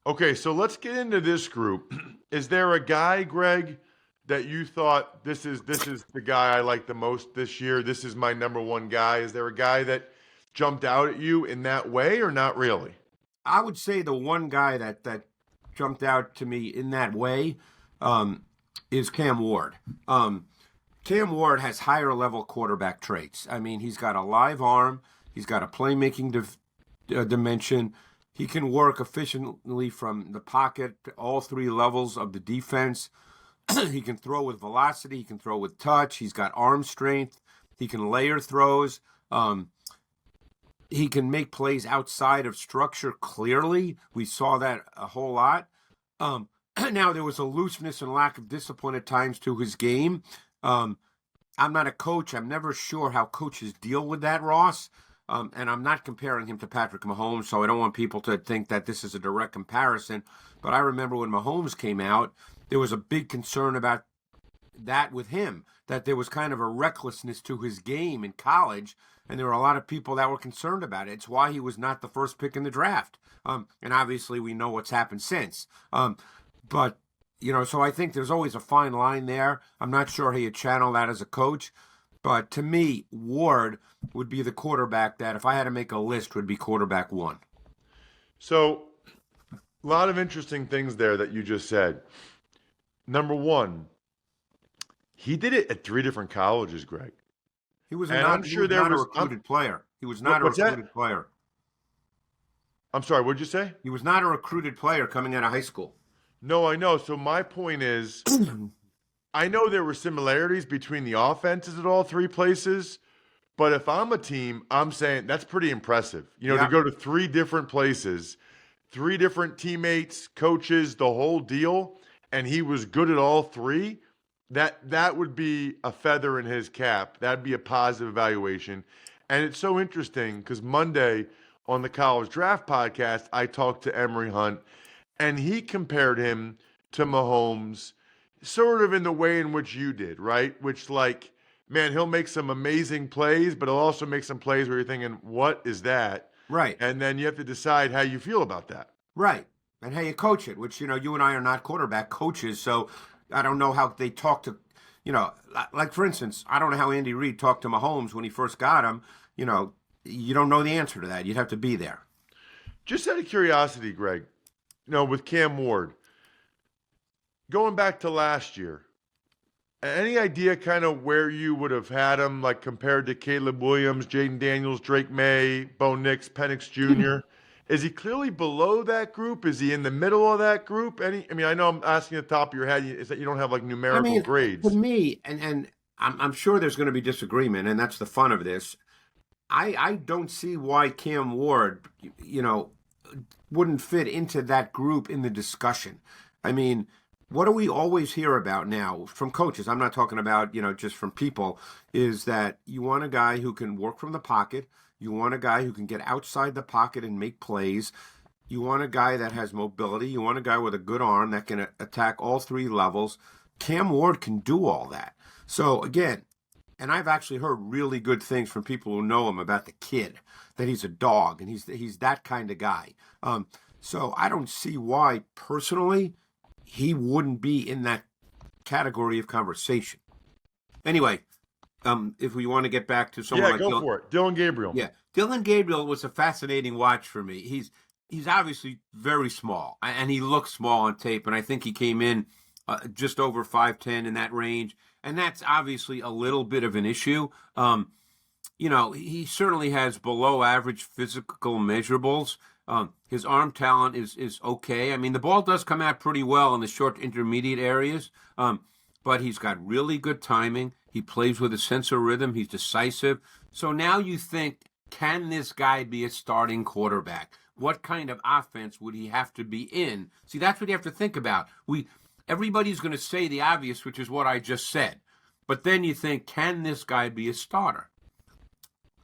Okay, so let's get into this group. Is there a guy, Greg, that you thought this is the guy I like the most this year? This is my number one guy. Is there a guy that jumped out at you in that way or not really? I would say the one guy that jumped out to me in that way um, is Cam Ward. Cam Ward has higher level quarterback traits. I mean, he's got a live arm, he's got a playmaking dimension. He can work efficiently from the pocket to all three levels of the defense. He can throw with velocity, he can throw with touch, he's got arm strength, he can layer throws. He can make plays outside of structure clearly. We saw that a whole lot. Now, there was a looseness and lack of discipline at times to his game. I'm not a coach. I'm never sure how coaches deal with that, Ross. And I'm not comparing him to Patrick Mahomes, so I don't want people to think that this is a direct comparison. But I remember when Mahomes came out, there was a big concern about that with him, that there was kind of a recklessness to his game in college, and there were a lot of people that were concerned about it. It's why he was not the first pick in the draft. And obviously we know what's happened since. But, so I think there's always a fine line there. I'm not sure how you channel that as a coach. But to me, Ward would be the quarterback that, if I had to make a list, would be quarterback one. So, a lot of interesting things there that you just said. Number one, he did it at three different colleges, Greg. He was And not, I'm he sure was there not a was. recruited player. He was not a What's that? recruited player. I'm sorry, what'd you say? He was not a recruited player coming out of high school. No, I know. So, my point is, I know there were similarities between the offenses at all three places, but if I'm a team, I'm saying that's pretty impressive. To Yeah, go to three different places, three different teammates, coaches, the whole deal, and he was good at all three. That would be a feather in his cap. That'd be a positive evaluation. And it's so interesting because Monday on the College Draft podcast, I talked to Emory Hunt, and he compared him to Mahomes sort of in the way in which you did, right? Which, like, man, he'll make some amazing plays, but he'll also make some plays where you're thinking, what is that? right, And then you have to decide how you feel about that. right. And how you coach it, which, you and I are not quarterback coaches, so I don't know how they talk to, like, for instance, I don't know how Andy Reid talked to Mahomes when he first got him. You don't know the answer to that. You'd have to be there. Just out of curiosity, Greg, with Cam Ward, going back to last year, any idea kind of where you would have had him, like compared to Caleb Williams, Jaden Daniels, Drake May, Bo Nix, Penix Jr.? Is he clearly below that group? Is he in the middle of that group? I know I'm asking at the top of your head, is that you don't have like I numerical mean, to grades. me, and I'm sure there's going to be disagreement, and that's the fun of this. I don't see why Cam Ward, wouldn't fit into that group in the discussion. I mean, what do we always hear about now from coaches? I'm not talking about, just from people, is that you want a guy who can work from the pocket. You want a guy who can get outside the pocket and make plays. You want a guy that has mobility. You want a guy with a good arm that can attack all three levels. Cam Ward can do all that. So, again, and I've actually heard really good things from people who know him about the kid, that he's a dog and he's that kind of guy. So I don't see why, personally, he wouldn't be in that category of conversation. Anyway, if we want to get back to someone Yeah, like go for it. Dylan Gabriel. yeah, Dylan Gabriel was a fascinating watch for me. He's obviously very small, and he looks small on tape, and I think he came in just over 5'10" in that range, and that's obviously a little bit of an issue. He certainly has below average physical measurables. His arm talent is okay. I mean, the ball does come out pretty well in the short intermediate areas, but he's got really good timing. He plays with a sense of rhythm. He's decisive. So now you think, can this guy be a starting quarterback? What kind of offense would he have to be in? See, that's what you have to think about. Everybody's going to say the obvious, which is what I just said. But then you think, can this guy be a starter?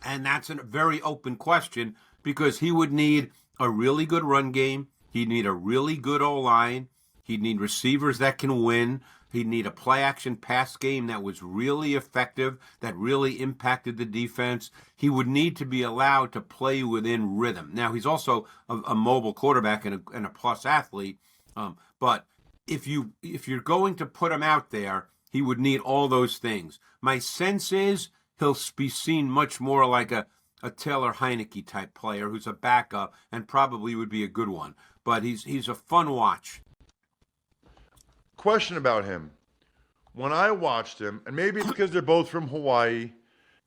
And that's a very open question, because he would need a really good run game. He'd need a really good O-line. He'd need receivers that can win. He'd need a play-action pass game that was really effective, that really impacted the defense. He would need to be allowed to play within rhythm. Now, he's also a mobile quarterback and a plus athlete, but if you're going to put him out there, he would need all those things. My sense is he'll be seen much more like a Taylor Heineke type player who's a backup and probably would be a good one. But he's a fun watch. Question about him. When I watched him, and maybe it's because they're both from Hawaii,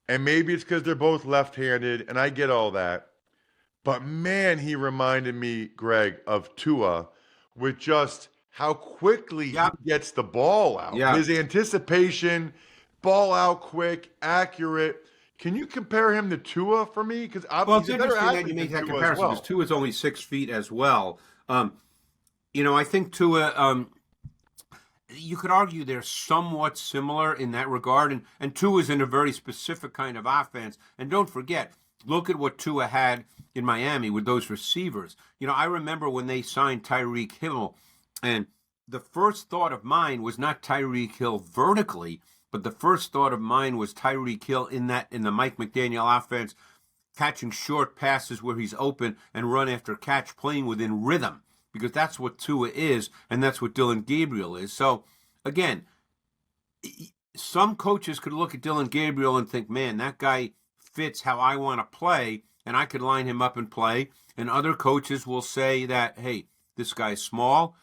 and maybe it's because they're both left-handed, and I get all that. But man, he reminded me, Greg, of Tua with just how quickly he gets the ball out. Yeah. His anticipation, ball out quick, accurate. Can you compare him to Tua for me? Because well, it's he's a better interesting that athlete you make than that Tua comparison as well. because Tua is only 6 feet as well. I think Tua. You could argue they're somewhat similar in that regard, and Tua is in a very specific kind of offense. And don't forget, look at what Tua had in Miami with those receivers. I remember when they signed Tyreek Hill, and the first thought of mine was not Tyreek Hill vertically, but the first thought of mine was Tyreek Hill in the Mike McDaniel offense, catching short passes where he's open and run after catch, playing within rhythm, because that's what Tua is, and that's what Dylan Gabriel is. So, again, some coaches could look at Dylan Gabriel and think, man, that guy fits how I want to play, and I could line him up and play. And other coaches will say that, hey, this guy's small,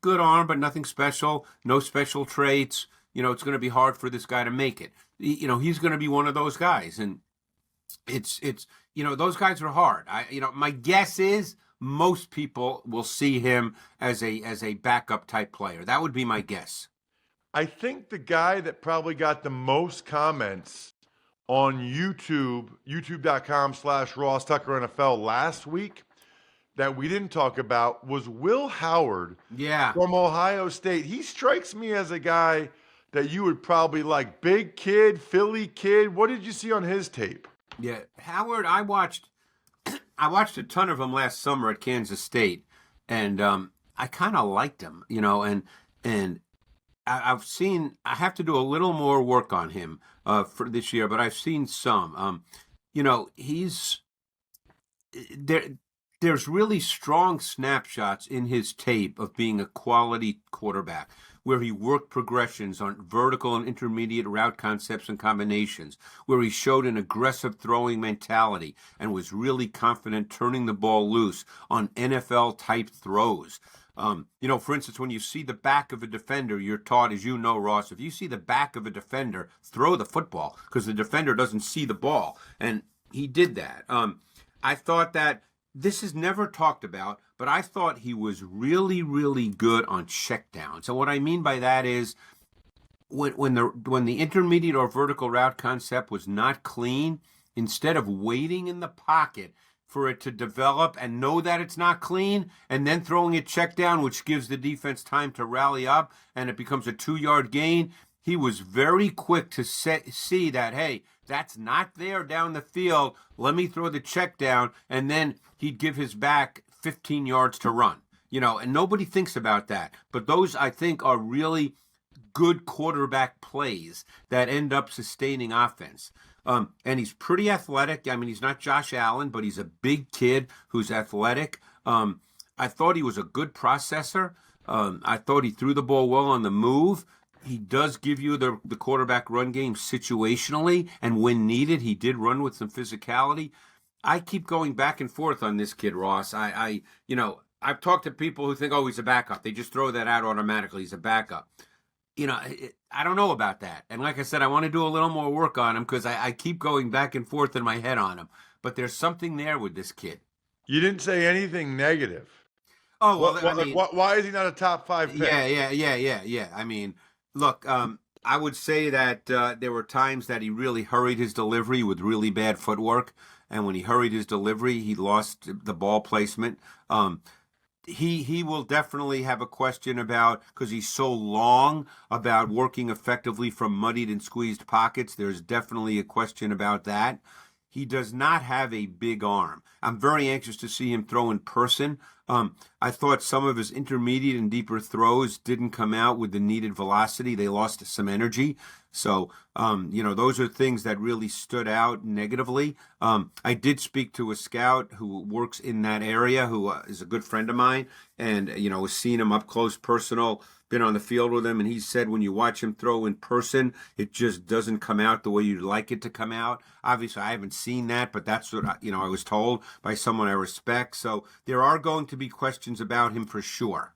good arm, but nothing special, no special traits. It's going to be hard for this guy to make it. He's going to be one of those guys, and it's those guys are hard. My guess is most people will see him as a backup type player. That would be my guess. I think the guy that probably got the most comments on YouTube, youtube.com/Ross Tucker NFL last week that we didn't talk about was Will Howard from Ohio State. He strikes me as a guy that you would probably like. Big kid, Philly kid. What did you see on his tape? Yeah, Howard, I watched a ton of him last summer at Kansas State, and I kind of liked him, and I've seen. I have to do a little more work on him for this year, but I've seen some. He's there. There's really strong snapshots in his tape of being a quality quarterback, where he worked progressions on vertical and intermediate route concepts and combinations, where he showed an aggressive throwing mentality and was really confident turning the ball loose on NFL-type throws. For instance, when you see the back of a defender, you're taught, as you know, Ross, if you see the back of a defender, throw the football because the defender doesn't see the ball. And he did that. I thought that this is never talked about, but I thought he was really, really good on checkdowns. So what I mean by that is when the intermediate or vertical route concept was not clean, instead of waiting in the pocket for it to develop and know that it's not clean, and then throwing a check down, which gives the defense time to rally up, and it becomes a 2-yard gain, he was very quick to see that, hey, that's not there down the field. Let me throw the check down, and then he'd give his back 15 yards to run. And nobody thinks about that. But those, I think, are really good quarterback plays that end up sustaining offense. And he's pretty athletic. I mean, he's not Josh Allen, but he's a big kid who's athletic. I thought he was a good processor. I thought he threw the ball well on the move. He does give you the quarterback run game situationally, and when needed, he did run with some physicality. I keep going back and forth on this kid, Ross. I've talked to people who think, oh, he's a backup. They just throw that out automatically. He's a backup. I don't know about that. And like I said, I want to do a little more work on him because I keep going back and forth in my head on him. But there's something there with this kid. You didn't say anything negative. Oh, well, why is he not a top 5 pick? Yeah. I mean, look, I would say that there were times that he really hurried his delivery with really bad footwork. And when he hurried his delivery, he lost the ball placement. He will definitely have a question about, because he's so long, about working effectively from muddied and squeezed pockets. There's definitely a question about that. He does not have a big arm. I'm very anxious to see him throw in person. I thought some of his intermediate and deeper throws didn't come out with the needed velocity. They lost some energy. So, those are things that really stood out negatively. I did speak to a scout who works in that area, who is a good friend of mine, and, was seeing him up close, personal, been on the field with him, and he said when you watch him throw in person, it just doesn't come out the way you'd like it to come out. Obviously, I haven't seen that, but that's what I was told by someone I respect. So there are going to be questions about him for sure.